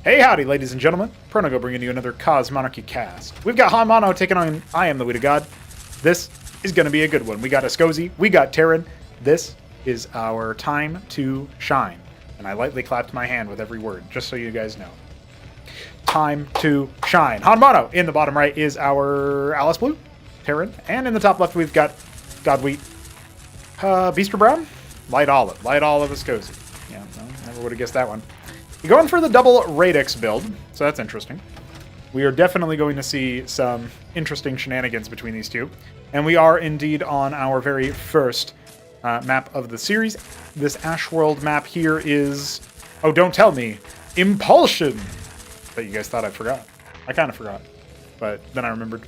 Hey howdy, ladies and gentlemen. Pronago bringing you another Cosmonarchy cast. We've got HonMonO taking on IAMtheWHEATofGOD. This is going to be a good one. We got Escozy, we got Terran. This is our time to shine. And I lightly clapped my hand with every word, just so you guys know. Time to shine. HonMonO. In the bottom right is our Alice Blue, Terran. And in the top left, we've got Godwheat, Beaster Brown, Light Olive Escozy. Yeah, no, never would have guessed that one. You're going for the double Radix build, so that's interesting. We are definitely going to see some interesting shenanigans between these two. And we are indeed on our very first map of the series. This Ash World map here is... Oh, don't tell me. Impulsion! But you guys thought I forgot. I kind of forgot. But then I remembered.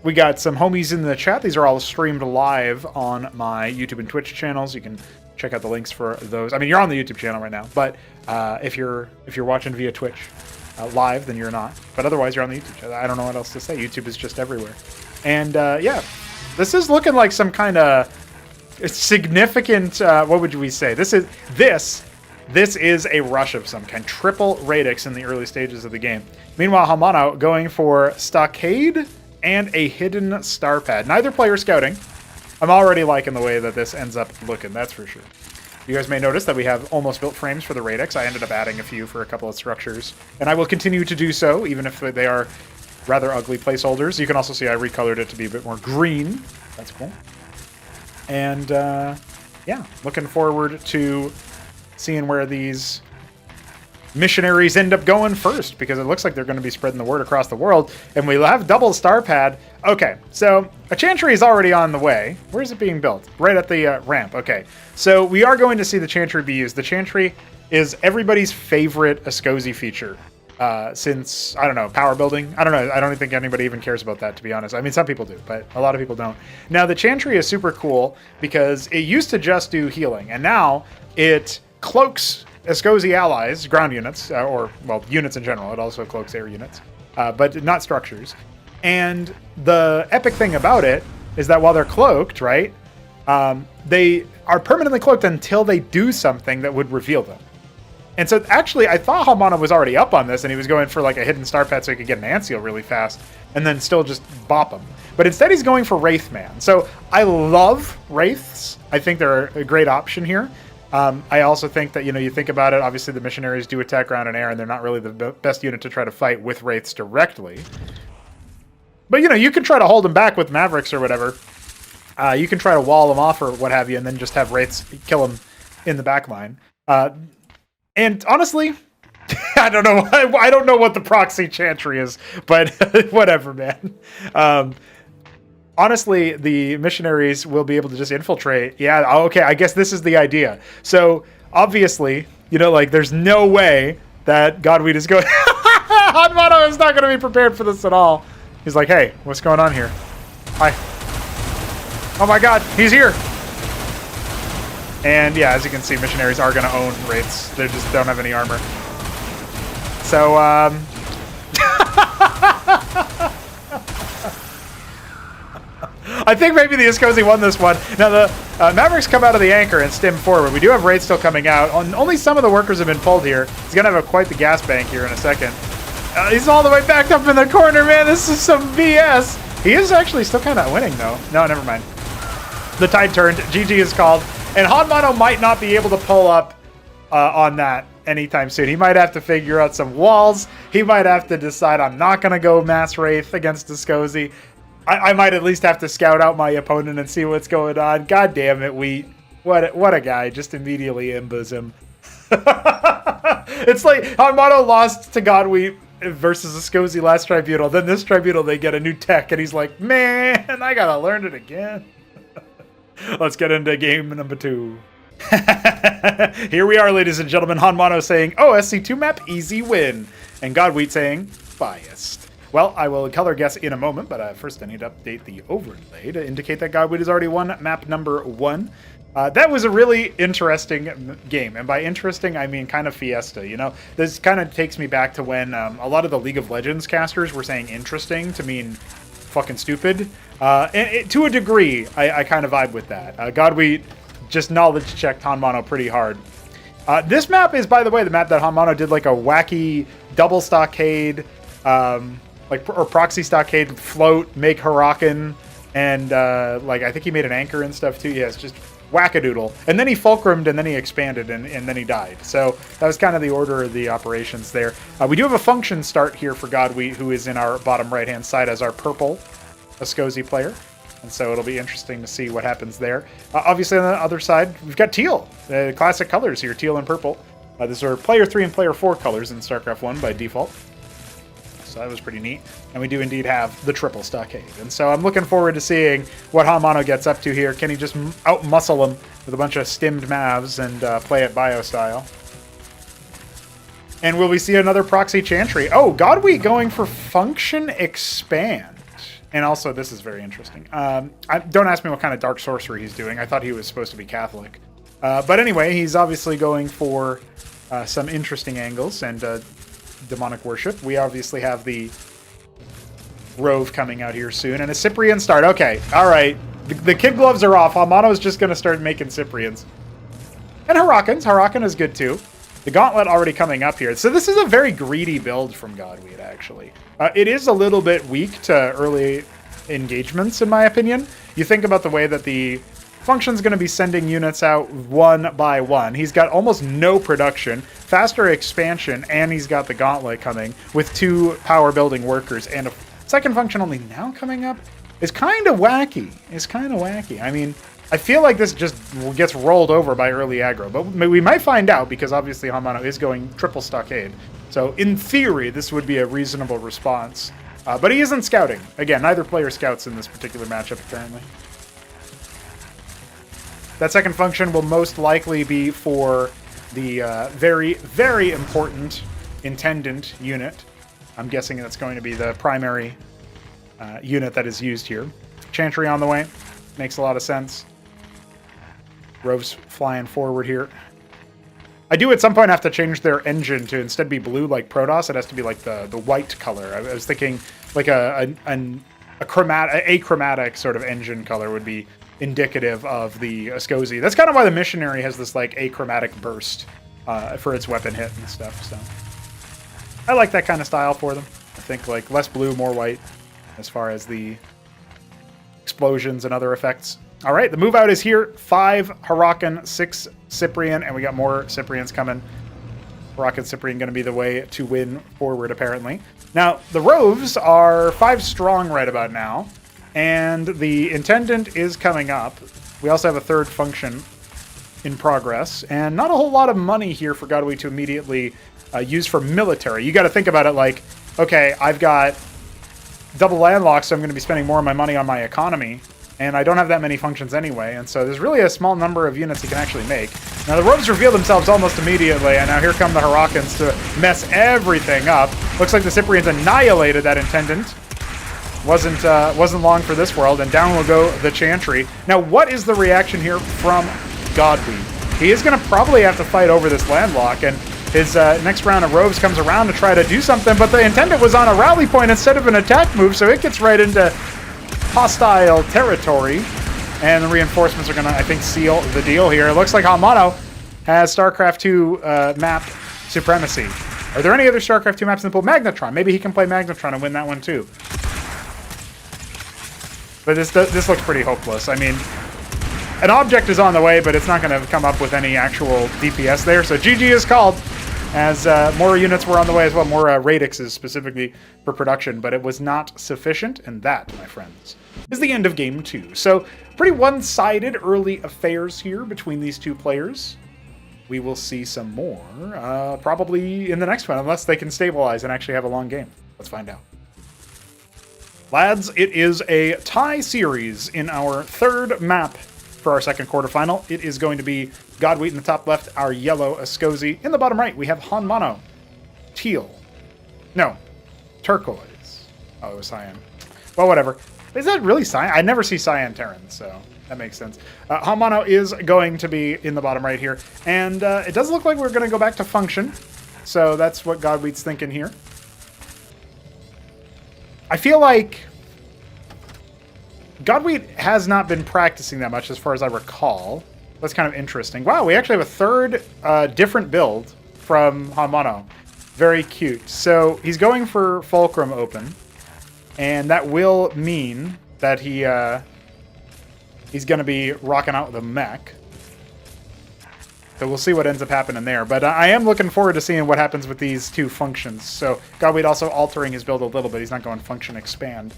We got some homies in the chat. These are all streamed live on my YouTube and Twitch channels. You can check out the links for those. I mean, you're on the YouTube channel right now, but if you're watching via Twitch live, then you're not. But otherwise, you're on the YouTube channel. I don't know what else to say. YouTube is just everywhere. And yeah, this is looking like some kind of significant. What would we say? This is a rush of some kind. Triple Radix in the early stages of the game. Meanwhile, HonMonO going for Stockade and a hidden star pad. Neither player scouting. I'm already liking the way that this ends up looking, that's for sure. You guys may notice that we have almost built frames for the Radix. I ended up adding a few for a couple of structures, and I will continue to do so, even if they are rather ugly placeholders. You can also see I recolored it to be a bit more green. That's cool. And yeah, looking forward to seeing where these missionaries end up going first, because it looks like they're going to be spreading the word across the world, and we have double star pad. Okay, so a chantry is already on the way. Where is it being built? Right at the ramp. Okay, so we are going to see the chantry be used. The chantry is everybody's favorite Escozy feature since, I don't know, power building. I don't know. I don't think anybody even cares about that, to be honest. I mean, some people do, but a lot of people don't. Now, the chantry is super cool because it used to just do healing, and now it cloaks Escozy allies, ground units, or, well, units in general. It also cloaks air units, but not structures. And the epic thing about it is that while they're cloaked, right, they are permanently cloaked until they do something that would reveal them. And so, actually, I thought HonMonO was already up on this, and he was going for, like, a hidden star pet so he could get an ant seal really fast, and then still just bop them. But instead, he's going for Wraithman. So, I love Wraiths. I think they're a great option here. I also think that, you think about it, obviously the missionaries do attack ground and air, and they're not really the best unit to try to fight with Wraiths directly. But, you can try to hold them back with Mavericks or whatever. You can try to wall them off or what have you, and then just have Wraiths kill them in the back line. And honestly, I don't know. I don't know what the proxy chantry is, but whatever, man. Honestly, the missionaries will be able to just infiltrate. Yeah, okay, I guess this is the idea. So, obviously, like, there's no way that Godwheat is going... HonMonO is not going to be prepared for this at all. He's like, hey, what's going on here? Hi. Oh my god, he's here! And yeah, as you can see, missionaries are going to own Wraiths. They just don't have any armor. So, I think maybe the Escozy won this one. Now, the Mavericks come out of the anchor and stim forward. We do have Wraiths still coming out. Only some of the workers have been pulled here. He's going to have quite the gas bank here in a second. He's all the way backed up in the corner, man. This is some BS. He is actually still kind of winning, though. No, never mind. The tide turned. GG is called. And HonMonO might not be able to pull up on that anytime soon. He might have to figure out some walls. He might have to decide, I'm not going to go Mass Wraith against Escozy. I might at least have to scout out my opponent and see what's going on. God damn it, Wheat. What a guy. Just immediately imbus him. It's like HonMonO lost to Godwheat versus Escozy last Tribunal. Then this Tribunal, they get a new tech, and he's like, man, I gotta learn it again. Let's get into game number 2. Here we are, ladies and gentlemen. HonMonO saying, oh, SC2 map, easy win. And Godwheat saying, biased. Well, I will color guess in a moment, but first I need to update the overlay to indicate that Godwheat has already won map number 1. That was a really interesting game, and by interesting, I mean kind of fiesta, This kind of takes me back to when a lot of the League of Legends casters were saying interesting to mean fucking stupid. And to a degree, I kind of vibe with that. Godwheat just knowledge checked HonMonO pretty hard. This map is, by the way, the map that HonMonO did like a wacky double stockade, or proxy stockade float, make Huracan, and I think he made an anchor and stuff too. Yeah, it's just wackadoodle. And then he fulcrumed, and then he expanded, and then he died. So that was kind of the order of the operations there. We do have a function start here for Godwheat, who is in our bottom right-hand side as our purple Ascozi player. And so it'll be interesting to see what happens there. Obviously, on the other side, we've got teal. The classic colors here, teal and purple. These are player 3 and player 4 colors in StarCraft 1 by default. So that was pretty neat. And we do indeed have the triple stockade. And so I'm looking forward to seeing what HonMonO gets up to here. Can he just out-muscle him with a bunch of stimmed mavs and play it bio style? And will we see another proxy chantry? Oh, Godwheat going for function expand. And also, this is very interesting. Don't ask me what kind of dark sorcery he's doing. I thought he was supposed to be Catholic. But anyway, he's obviously going for some interesting angles and demonic worship. We obviously have the Rove coming out here soon. And a Cyprian start. Okay, all right. The kid gloves are off. HonMonO's just going to start making Cyprians. And Huracans. Huracan is good, too. The Gauntlet already coming up here. So this is a very greedy build from Godwheat, actually. It is a little bit weak to early engagements, in my opinion. You think about the way that the function's going to be sending units out one by one. He's got almost no production, faster expansion, and he's got the Gauntlet coming with 2 power-building workers and a second function only now coming up. It's kind of wacky. I mean, I feel like this just gets rolled over by early aggro, but we might find out because obviously HonMonO is going triple stockade. So in theory, this would be a reasonable response. But he isn't scouting. Again, neither player scouts in this particular matchup, apparently. That second function will most likely be for the very, very important Intendant unit. I'm guessing that's going to be the primary unit that is used here. Chantry on the way. Makes a lot of sense. Rove's flying forward here. I do at some point have to change their engine to instead be blue like Protoss. It has to be like the white color. I was thinking like a achromatic sort of engine color would be indicative of the Ascozi. That's kind of why the Missionary has this like achromatic burst for its weapon hit and stuff. So I like that kind of style for them. I think like less blue, more white as far as the explosions and other effects. All right, the move out is here. 5 Huracan, 6 Cyprian, and we got more Cyprians coming. Huracan Cyprian going to be the way to win forward, apparently. Now, the Roves are 5 strong right about now, and the Intendant is coming up. We also have a third function in progress, and not a whole lot of money here for Godwheat to immediately use for military. You got to think about it like, okay, I've got double landlocked, so I'm going to be spending more of my money on my economy. And I don't have that many functions anyway, and so there's really a small number of units he can actually make. Now the Roves reveal themselves almost immediately, and now here come the Huracans to mess everything up. Looks like the Cyprians annihilated that Intendant. Wasn't long for this world, and down will go the Chantry. Now what is the reaction here from Godwheat? He is going to probably have to fight over this landlock, and his next round of Roves comes around to try to do something, but the Intendant was on a rally point instead of an attack move, so it gets right into hostile territory, and the reinforcements are going to, I think, seal the deal here. It looks like HonMonO has StarCraft 2 map supremacy. Are there any other StarCraft 2 maps in the pool? Magnetron. Maybe he can play Magnetron and win that one too. But this looks pretty hopeless. I mean, an object is on the way, but it's not going to come up with any actual DPS there. So GG is called, as more units were on the way as well, more radixes specifically for production, but it was not sufficient, and that, my friends, is the end of Game 2. So, pretty one-sided early affairs here between these two players. We will see some more, probably in the next one, unless they can stabilize and actually have a long game. Let's find out. Lads, it is a tie series in our third map for our second quarterfinal. It is going to be Godwheat in the top left, our yellow Ascozi. In the bottom right, we have HonMonO. Teal. No. Turquoise. Oh, it was cyan. Well, whatever. Is that really cyan? I never see cyan Terran, so that makes sense. HonMonO is going to be in the bottom right here. And it does look like we're going to go back to function. So that's what Godwheat's thinking here. I feel like Godwheat has not been practicing that much as far as I recall. That's kind of interesting. Wow, we actually have a third different build from HonMonO. Very cute. So he's going for Fulcrum open, and that will mean that he's going to be rocking out with a mech. So we'll see what ends up happening there. But I am looking forward to seeing what happens with these two functions. So Godweed also altering his build a little bit. He's not going function expand.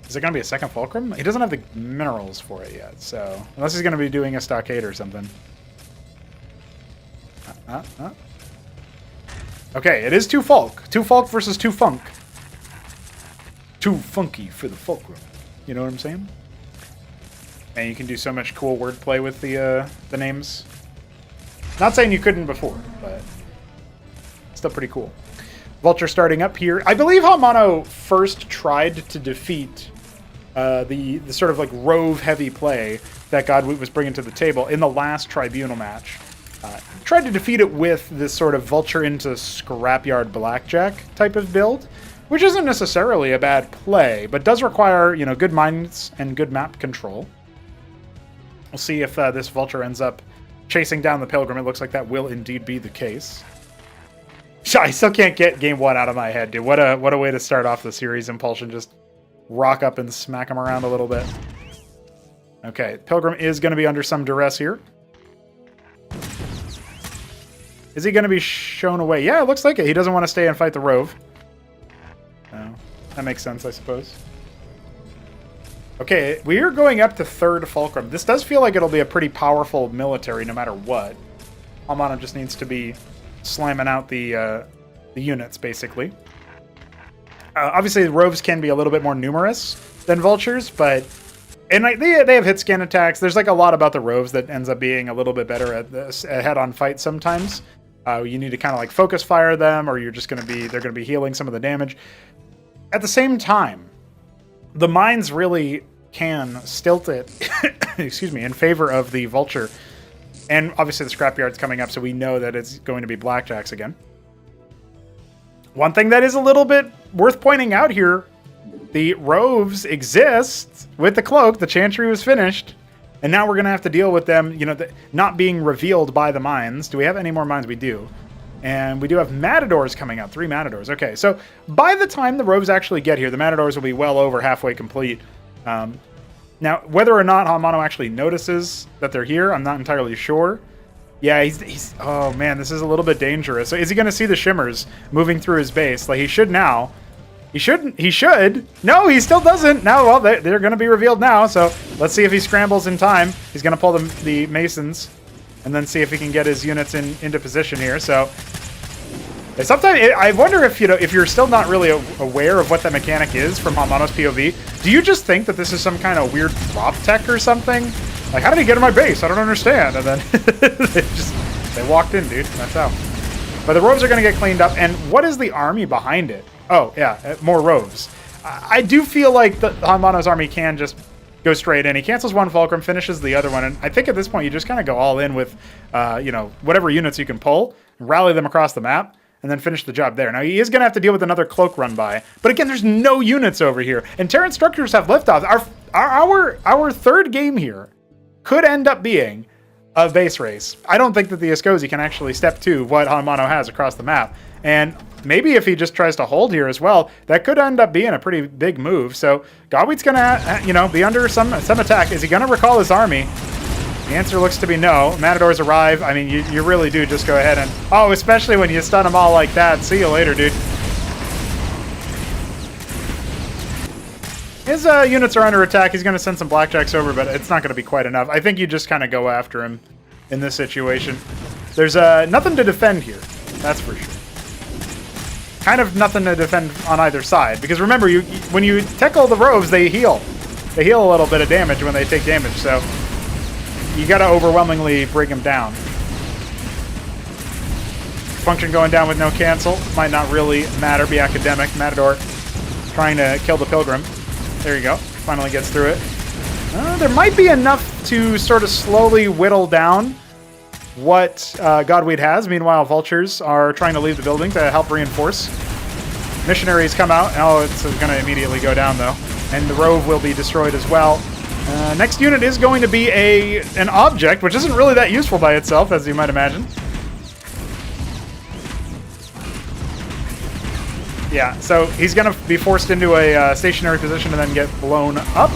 Is it going to be a second Fulcrum? He doesn't have the minerals for it yet. So unless he's going to be doing a stockade or something. Okay, it is 2 Fulk. 2 Fulk versus 2 Funk. Too funky for the Fulcrum. You know what I'm saying? And you can do so much cool wordplay with the names. Not saying you couldn't before, but still pretty cool. Vulture starting up here. I believe HonMonO first tried to defeat the sort of like Rove heavy play that Godweed was bringing to the table in the last Tribunal match. Tried to defeat it with this sort of Vulture into Scrapyard Blackjack type of build, which isn't necessarily a bad play, but does require, you know, good minds and good map control. We'll see if this Vulture ends up chasing down the Pilgrim. It looks like that will indeed be the case. I still can't get game 1 out of my head, dude. What a way to start off the series. Impulsion, just rock up and smack him around a little bit. Okay, Pilgrim is going to be under some duress here. Is he going to be shown away? Yeah, it looks like it. He doesn't want to stay and fight the Rove. Oh, that makes sense, I suppose. Okay, we are going up to 3rd Fulcrum. This does feel like it'll be a pretty powerful military no matter what. HonMonO just needs to be slamming out the units, basically. Obviously, the Roves can be a little bit more numerous than Vultures, but... And they have hit scan attacks. There's like a lot about the Roves that ends up being a little bit better at this head-on fight sometimes. You need to kind of like focus fire them, or you're just going to be... They're going to be healing some of the damage. At the same time, the mines really can stilt it, excuse me, in favor of the Vulture. And obviously the Scrapyard's coming up, so we know that it's going to be Blackjacks again. One thing that is a little bit worth pointing out here, the Roves exist with the Cloak. The Chantry was finished, and now we're going to have to deal with them, you know, not being revealed by the mines. Do we have any more mines? We do. And we do have Matadors coming out. 3 Matadors. Okay, so by the time the Roves actually get here, the Matadors will be well over halfway complete. Now, whether or not HonMonO actually notices that they're here, I'm not entirely sure. Yeah, he's... Oh, man, this is a little bit dangerous. So is he going to see the Shimmers moving through his base? Like, he should now. He shouldn't. He should. No, he still doesn't. No, well, they're going to be revealed now. So let's see if he scrambles in time. He's going to pull the Masons. And then see if he can get his units into position here. So sometimes I wonder if, you know, if you're still not really aware of what that mechanic is from HonMonO's POV. Do you just think that this is some kind of weird drop tech or something? Like, how did he get in my base? I don't understand. And then they walked in, dude. That's how. But the Roves are going to get cleaned up. And what is the army behind it? Oh yeah, more Roves. I do feel like the HonMonO's army can just go straight in. He cancels 1 Fulcrum, finishes the other one, and I think at this point you just kind of go all in with, you know, whatever units you can pull, rally them across the map, and then finish the job there. Now he is going to have to deal with another Cloak run by, but again, there's no units over here, and Terran structures have liftoff. Our 3rd game here could end up being a base race. I don't think that the Escozi can actually step to what HonMonO has across the map, and maybe if he just tries to hold here as well, that could end up being a pretty big move. So Godweed's going to, you know, be under some attack. Is he going to recall his army? The answer looks to be no. Matadors arrive. I mean, you really do just go ahead and... Oh, especially when you stun them all like that. See you later, dude. His units are under attack. He's going to send some Blackjacks over, but it's not going to be quite enough. I think you just kind of go after him in this situation. There's nothing to defend here. That's for sure. Kind of nothing to defend on either side. Because remember, when you tackle the Roves, they heal. They heal a little bit of damage when they take damage, so you got to overwhelmingly bring them down. Function going down with no cancel. Might not really matter. Be academic. Matador trying to kill the Pilgrim. There you go. Finally gets through it. There might be enough to sort of slowly whittle down what Godweed has. Meanwhile, Vultures are trying to leave the building to help reinforce. Missionaries come out. Oh, it's going to immediately go down, though. And the Rove will be destroyed as well. Next unit is going to be an object, which isn't really that useful by itself, as you might imagine. Yeah, so he's going to be forced into a stationary position and then get blown up.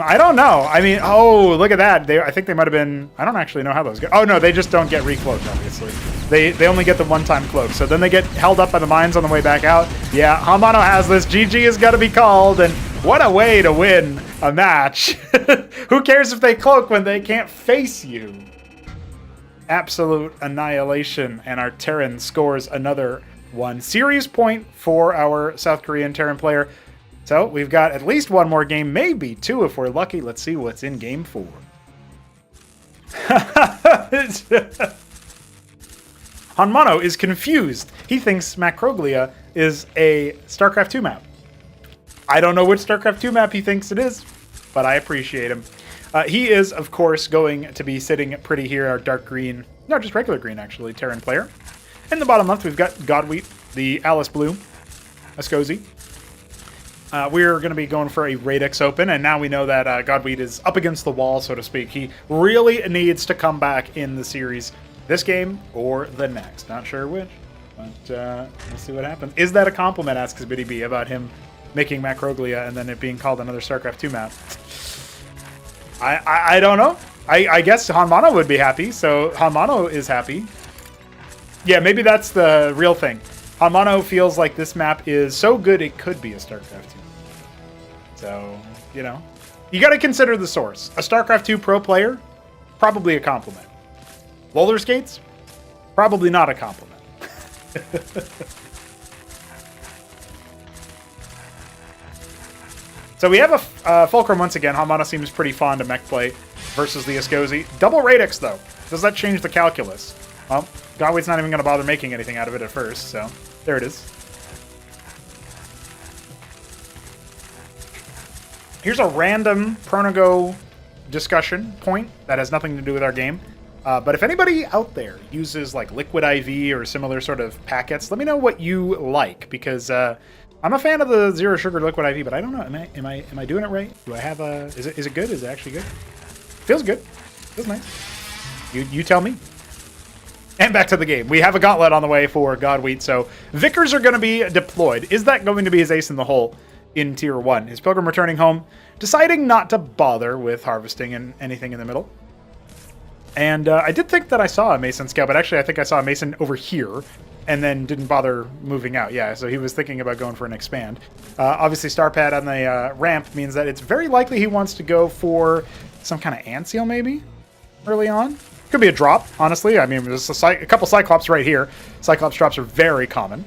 I don't know. I mean, oh, look at that. I think they might have been... I don't actually know how those go. Oh, no, they just don't get recloaked, obviously. They only get the one-time cloak. So then they get held up by the mines on the way back out. Yeah, HonMonO has this. GG is going to be called, and what a way to win a match. Who cares if they cloak when they can't face you? Absolute annihilation, and our Terran scores another one. Series point for our South Korean Terran player. So we've got at least one more game, maybe two if we're lucky. Let's see what's in game 4. HonMonO is confused. He thinks Macroia is a Starcraft 2 map. I don't know which Starcraft 2 map he thinks it is, but I appreciate him. He is, of course, going to be sitting pretty here, our dark green, no, just regular green, actually, Terran player. In the bottom left, we've got Godwheat, the Alice Blue, Ascozy. We're going to be going for a Radix Open, and now we know that Godwheat is up against the wall, so to speak. He really needs to come back in the series this game or the next. Not sure which, but we'll see what happens. Is that a compliment, asks Biddy B, about him making Macroia and then it being called another StarCraft 2 map? I don't know. I guess HonMonO would be happy, so HonMonO is happy. Yeah, maybe that's the real thing. HonMonO feels like this map is so good it could be a StarCraft 2. So, you know, you got to consider the source. A StarCraft 2 pro player, probably a compliment. Roller skates, probably not a compliment. So we have a Fulcrum once again. HonMonO seems pretty fond of mech play versus the Ascozy. Double Radix, though. Does that change the calculus? Well, Godwheat's not even going to bother making anything out of it at first, so there it is. Here's a random Pronago discussion point that has nothing to do with our game. But if anybody out there uses like Liquid IV or similar sort of packets, let me know what you like, because I'm a fan of the zero sugar Liquid IV, but I don't know. Am I doing it right? Do I have a? Is it good? Is it actually good? Feels good. Feels nice. You tell me. And back to the game. We have a gauntlet on the way for Godwheat, so Vicars are going to be deployed. Is that going to be his ace in the hole in Tier 1? Is Pilgrim returning home, deciding not to bother with harvesting and anything in the middle. And I did think that I saw a Mason scout, but actually I think I saw a Mason over here and then didn't bother moving out. Yeah, so he was thinking about going for an expand. Obviously, Starpad on the ramp means that it's very likely he wants to go for some kind of ant seal, maybe, early on. Could be a drop, honestly. I mean, there's a couple Cyclops right here. Cyclops drops are very common.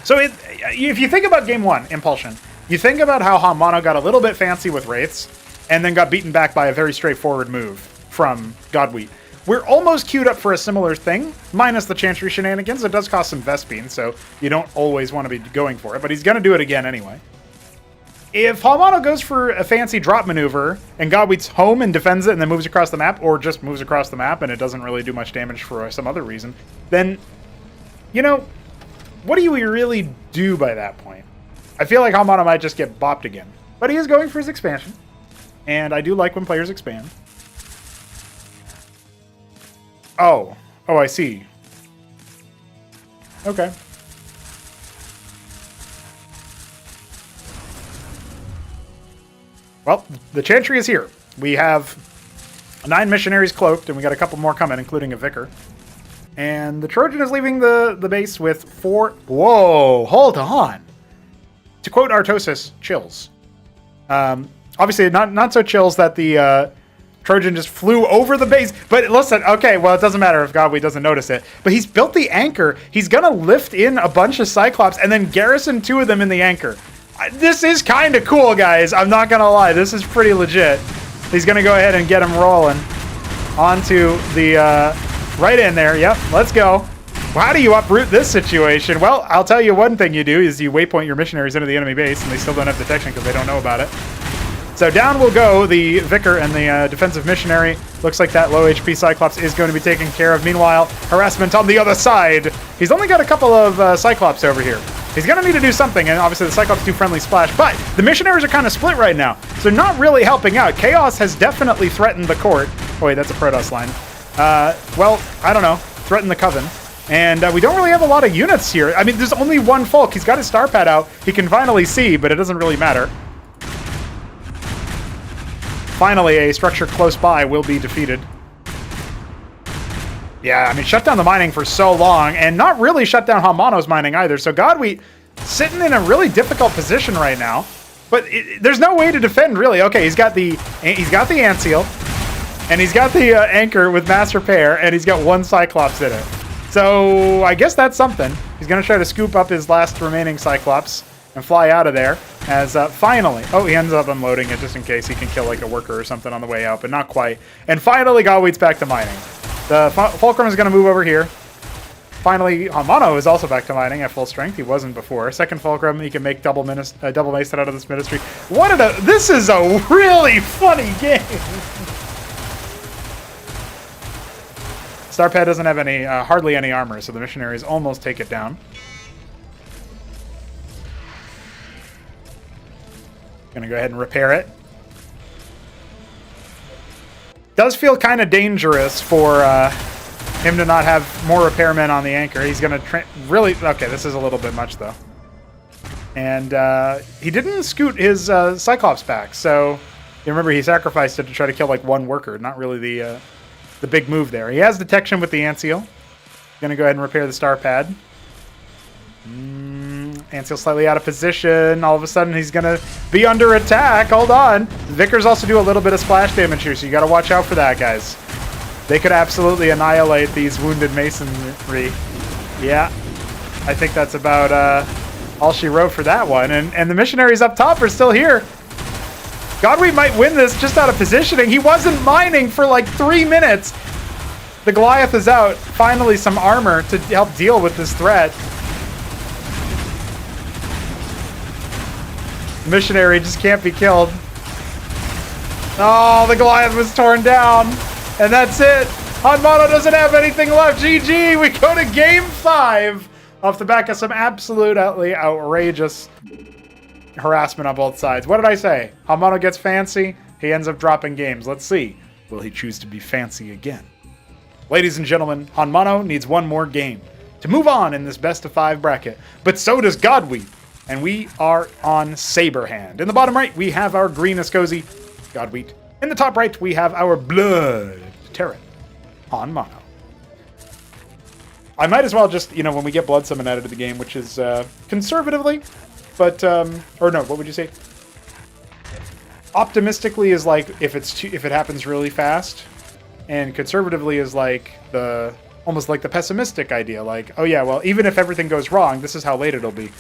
So if you think about Game 1, Impulsion, you think about how HonMonO got a little bit fancy with Wraiths and then got beaten back by a very straightforward move from Godwheat. We're almost queued up for a similar thing, minus the Chantry shenanigans. It does cost some Vespine, so you don't always want to be going for it, but he's going to do it again anyway. If HonMonO goes for a fancy drop maneuver and Godwheat's home and defends it and then moves across the map, or just moves across the map and it doesn't really do much damage for some other reason, then, you know, what do you really do by that point? I feel like HonMonO might just get bopped again. But he is going for his expansion, and I do like when players expand. Oh, I see. Okay. Well, the Chantry is here. We have 9 missionaries cloaked, and we got a couple more coming, including a Vicar. And the Trojan is leaving the base with 4... Whoa, hold on. To quote Artosis, chills. Obviously, not so chills that the Trojan just flew over the base. But listen, okay, well, it doesn't matter if Godwheat doesn't notice it. But he's built the anchor. He's going to lift in a bunch of Cyclops and then garrison 2 of them in the anchor. This is kind of cool, guys. I'm not going to lie. This is pretty legit. He's going to go ahead and get him rolling onto the... right in there. Yep, let's go. Well, how do you uproot this situation? Well, I'll tell you one thing you do is you waypoint your missionaries into the enemy base, and they still don't have detection because they don't know about it. So down will go the Vicar and the defensive missionary. Looks like that low HP Cyclops is going to be taken care of. Meanwhile, harassment on the other side. He's only got a couple of Cyclops over here. He's going to need to do something, and obviously the Cyclops do friendly splash, but the missionaries are kind of split right now, so not really helping out. Chaos has definitely threatened the court. Oh, wait, that's a Protoss line. Well, I don't know. Threatened the Coven. And we don't really have a lot of units here. I mean, there's only one Folk. He's got his star pad out. He can finally see, but it doesn't really matter. Finally, a structure close by will be defeated. Yeah, I mean, shut down the mining for so long, and not really shut down HonMonO's mining either. So Godwheat sitting in a really difficult position right now. But there's no way to defend, really. Okay, he's got the Ant Seal, and he's got the Anchor with mass repair, and he's got one Cyclops in it. So I guess that's something. He's going to try to scoop up his last remaining Cyclops and fly out of there as finally... Oh, he ends up unloading it just in case he can kill like a worker or something on the way out, but not quite. And finally, Godwheat's back to mining. The Fulcrum is going to move over here. Finally, HonMonO is also back to mining at full strength. He wasn't before. Second Fulcrum, he can make double mace out of this ministry. This is a really funny game! Starpad doesn't have any, hardly any armor, so the missionaries almost take it down. Gonna go ahead and repair it. Does feel kind of dangerous for him to not have more repairmen on the Anchor. He's gonna really... Okay, this is a little bit much, though. And he didn't scoot his Cyclops back, so... You remember, he sacrificed it to try to kill, like, one worker, not really the big move there. He has detection with the Ant Seal. Gonna go ahead and repair the star pad. Ant Seal slightly out of position. All of a sudden, he's gonna be under attack. Hold on. Vicars also do a little bit of splash damage here, so you gotta watch out for that, guys. They could absolutely annihilate these wounded masonry. Yeah, I think that's about all she wrote for that one. And the missionaries up top are still here. Godwheat might win this just out of positioning. He wasn't mining for like 3 minutes. The Goliath is out. Finally, some armor to help deal with this threat. Missionary just can't be killed. Oh, the Goliath was torn down. And that's it. HonMonO doesn't have anything left. GG. We go to game 5 off the back of some absolutely outrageous harassment on both sides. What did I say? HonMonO gets fancy. He ends up dropping games. Let's see. Will he choose to be fancy again? Ladies and gentlemen, HonMonO needs one more game to move on in this best of 5 bracket. But so does Godwheat. And we are on Saberhand. In the bottom right, we have our green Ascozy, Godwheat. In the top right, we have our blood Terran, HonMonO. I might as well just, you know, when we get Blood Summon added to the game, which is conservatively, but, or no, what would you say? Optimistically is like if it happens really fast, and conservatively is like almost like the pessimistic idea, like, oh yeah, well, even if everything goes wrong, this is how late it'll be.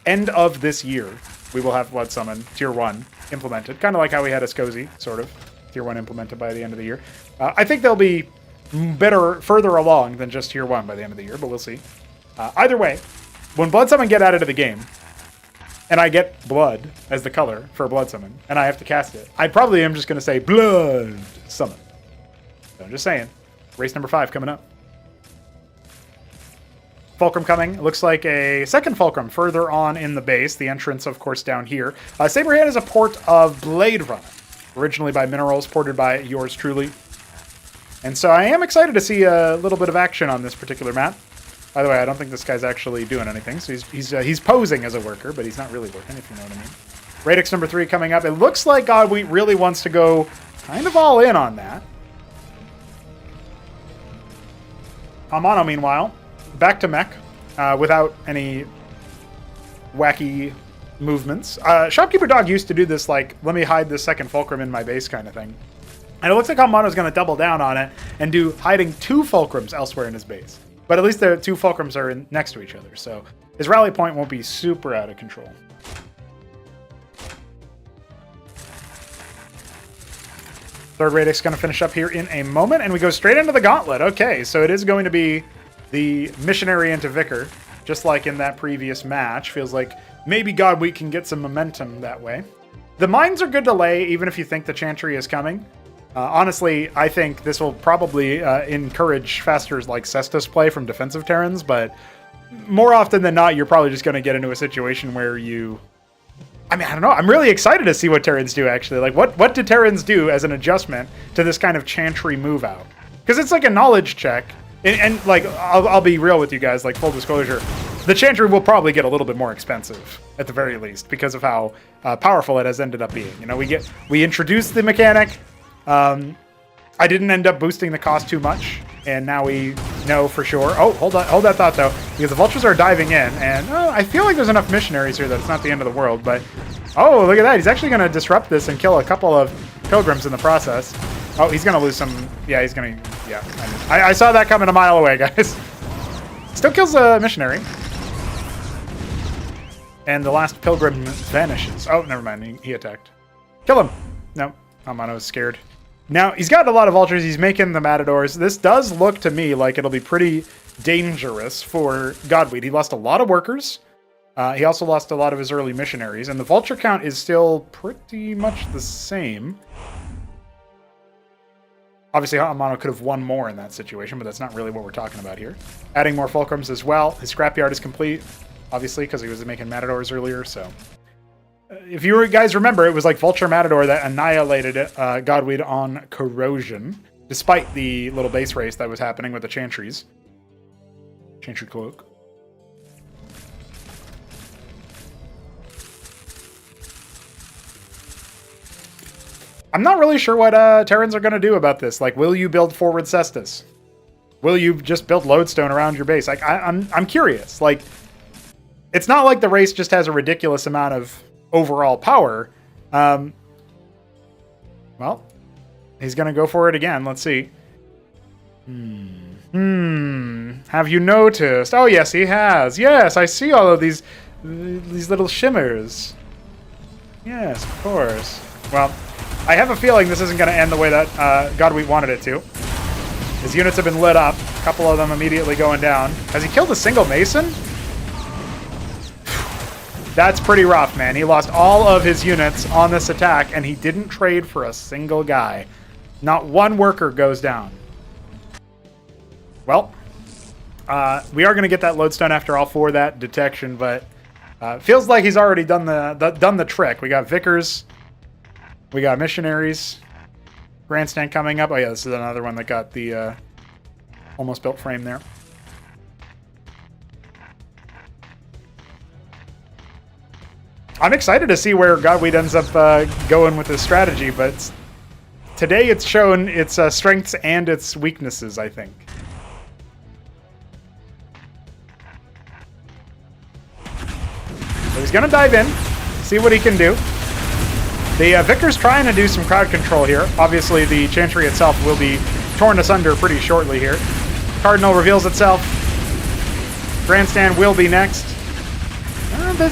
End of this year, we will have Blood Summon Tier 1 implemented, kind of like how we had Ascozy, sort of, Tier 1 implemented by the end of the year. I think they'll be further along than just Tier 1 by the end of the year, but we'll see. Either way, when Blood Summon get added to the game, and I get blood as the color for Blood Summon, and I have to cast it, I probably am just going to say Blood Summon. So I'm just saying. Race number 5 coming up. Fulcrum coming. It looks like a second Fulcrum further on in the base. The entrance, of course, down here. Saberhand is a port of Blade Runner, originally by Minerals, ported by yours truly. And so I am excited to see a little bit of action on this particular map. By the way, I don't think this guy's actually doing anything. So he's posing as a worker, but he's not really working, if you know what I mean. Radix number 3 coming up. It looks like Godwheat really wants to go kind of all in on that. HonMonO, meanwhile, back to mech without any wacky movements. Shopkeeper Dog used to do this, like, let me hide the second Fulcrum in my base kind of thing. And it looks like HonMonO is going to double down on it and do hiding 2 Fulcrums elsewhere in his base. But at least the 2 Fulcrums are next to each other, so his rally point won't be super out of control. Third Radix going to finish up here in a moment, and we go straight into the Gauntlet. Okay, so it is going to be the Missionary into Vicar, just like in that previous match. Feels like maybe Godwheat can get some momentum that way. The mines are good to lay, even if you think the Chantry is coming. Honestly, I think this will probably encourage faster like Cestus play from defensive Terrans, but more often than not, you're probably just going to get into a situation where you... I mean, I don't know. I'm really excited to see what Terrans do, actually. Like, what did Terrans do as an adjustment to this kind of Chantry move out? Because it's like a knowledge check. And like, I'll be real with you guys, like, full disclosure. The Chantry will probably get a little bit more expensive, at the very least, because of how powerful it has ended up being. You know, we introduced the mechanic. I didn't end up boosting the cost too much, and now we know for sure. Oh, hold that thought, though, because the Vultures are diving in, and I feel like there's enough missionaries here that it's not the end of the world, but... Oh, look at that. He's actually going to disrupt this and kill a couple of Pilgrims in the process. Oh, he's going to lose some... Yeah, he's going to... Yeah, I saw that coming a mile away, guys. Still kills a missionary. And the last Pilgrim vanishes. Oh, never mind. He attacked. Kill him. No, HonMonO is scared. Now, he's got a lot of Vultures. He's making the Matadors. This does look to me like it'll be pretty dangerous for Godweed. He lost a lot of workers. He also lost a lot of his early missionaries. And the Vulture count is still pretty much the same. Obviously, HonMonO could have won more in that situation, but that's not really what we're talking about here. Adding more Fulcrums as well. His scrapyard is complete, obviously, because he was making Matadors earlier, so... If you guys remember, it was like Vulture Matador that annihilated Godweed on Corrosion, despite the little base race that was happening with the Chantries. Chantry Cloak. I'm not really sure what Terrans are going to do about this. Like, will you build forward Cestus? Will you just build Lodestone around your base? Like, I'm curious. Like, it's not like the race just has a ridiculous amount of overall power. Well, he's going to go for it again. Let's see. Have you noticed? Oh, yes, he has. Yes, I see all of these little shimmers. Yes, of course. Well, I have a feeling this isn't going to end the way that Godweed wanted it to. His units have been lit up. A couple of them immediately going down. Has he killed a single Mason? That's pretty rough, man. He lost all of his units on this attack, and he didn't trade for a single guy. Not one worker goes down. Well, we are going to get that Lodestone after all for that detection, but feels like he's already done the trick. We got Vicars. We got Missionaries. Grandstand coming up. Oh, yeah, this is another one that got the almost built frame there. I'm excited to see where Godweed ends up going with this strategy, but today it's shown its strengths and its weaknesses, I think. So he's going to dive in, see what he can do. The Vicar's trying to do some crowd control here. Obviously, the Chantry itself will be torn asunder pretty shortly here. Cardinal reveals itself. Grandstand will be next.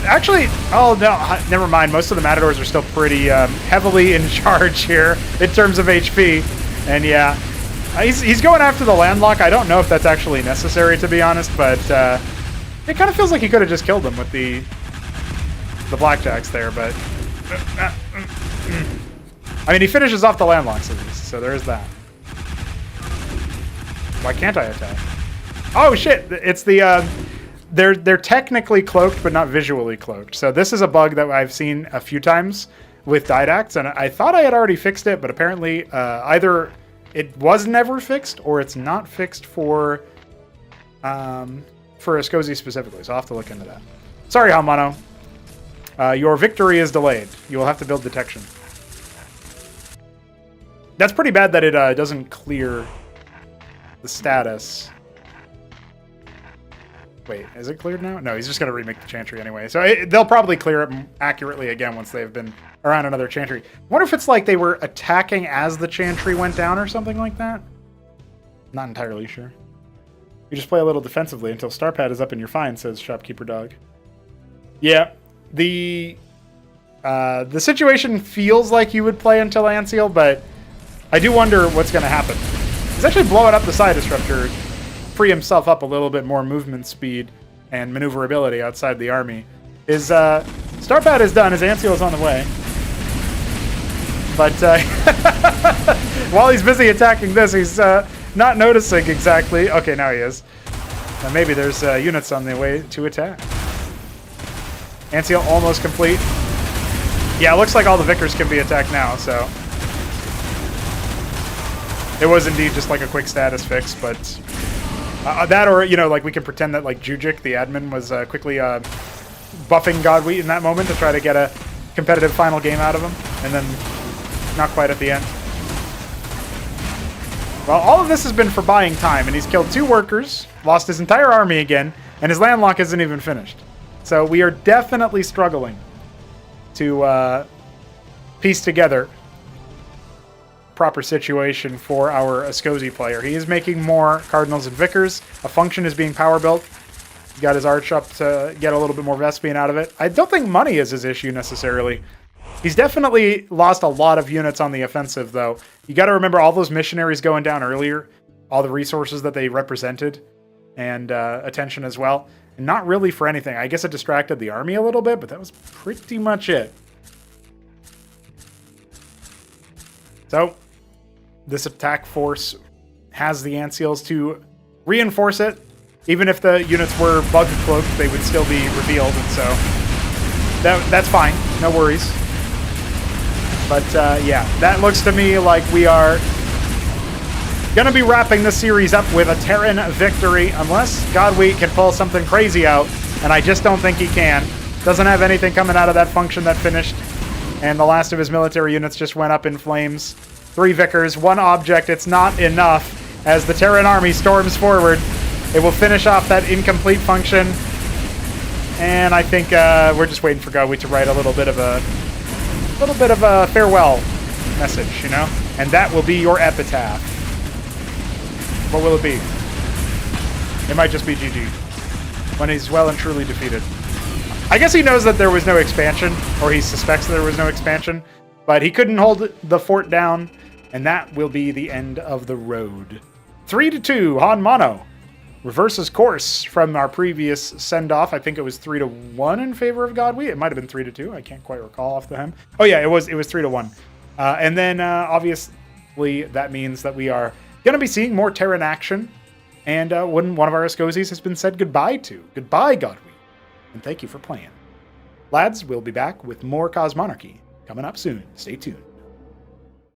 Actually, oh no, never mind. Most of the Matadors are still pretty heavily in charge here in terms of HP. And yeah, he's going after the landlock. I don't know if that's actually necessary, to be honest, but it kind of feels like he could have just killed him with the blackjacks there, but... I mean, he finishes off the landlocks at least, so there is that. Why can't I attack? Oh shit! It's the they're technically cloaked, but not visually cloaked. So this is a bug that I've seen a few times with Didacts, and I thought I had already fixed it, but apparently either it was never fixed or it's not fixed for Ascosi specifically. So I'll have to look into that. Sorry, HonMonO. Your victory is delayed. You will have to build detection. That's pretty bad that it doesn't clear the status. Wait, is it cleared now? No, he's just going to remake the Chantry anyway. So they'll probably clear it accurately again once they've been around another Chantry. I wonder if it's like they were attacking as the Chantry went down or something like that. Not entirely sure. You just play a little defensively until Starpad is up and you're fine, says Shopkeeper Dog. Yeah. The situation feels like you would play until Anseal, but I do wonder what's going to happen. He's actually blowing up the side disruptor, free himself up a little bit more movement speed and maneuverability outside the army. His Starpad is done. His Anseal is on the way. But while he's busy attacking this, he's not noticing exactly. Okay, now he is. And maybe there's units on the way to attack. Anseal almost complete. Yeah, it looks like all the Vicars can be attacked now, so... It was indeed just like a quick status fix, but... that or, you know, like we can pretend that like Jujic, the admin, was quickly buffing Godwheat in that moment to try to get a competitive final game out of him, and then not quite at the end. Well, all of this has been for buying time, and he's killed 2 workers, lost his entire army again, and his landlock isn't even finished. So we are definitely struggling to piece together proper situation for our Ascozi player. He is making more Cardinals and Vicars. A function is being power built. He's got his arch up to get a little bit more Vespian out of it. I don't think money is his issue necessarily. He's definitely lost a lot of units on the offensive, though. You got to remember all those missionaries going down earlier, all the resources that they represented, and attention as well. And not really for anything. I guess it distracted the army a little bit, but that was pretty much it. So, this attack force has the Anseals to reinforce it. Even if the units were bug cloaked, they would still be revealed, and so that's fine. No worries. But yeah, that looks to me like we are going to be wrapping this series up with a Terran victory, unless Godwheat can pull something crazy out, and I just don't think he can. Doesn't have anything coming out of that function that finished, and the last of his military units just went up in flames. 3 Vicars, 1 object, it's not enough. As the Terran army storms forward, it will finish off that incomplete function, and I think we're just waiting for Godwheat to write a little bit of a farewell message, you know? And that will be your epitaph. What will it be? It might just be GG. When he's well and truly defeated. I guess he knows that there was no expansion, or he suspects there was no expansion, but he couldn't hold the fort down, and that will be the end of the road. 3-2, HonMonO reverses course from our previous send-off. I think it was 3-1 in favor of Godwheat. It might have been 3-2. I can't quite recall off the hem. Oh yeah, it was 3-1. And then obviously that means that we are going to be seeing more Terran action. And when one of our Ascozis has been said goodbye to. Goodbye, Godwheat. And thank you for playing. Lads, we'll be back with more Cosmonarchy coming up soon. Stay tuned.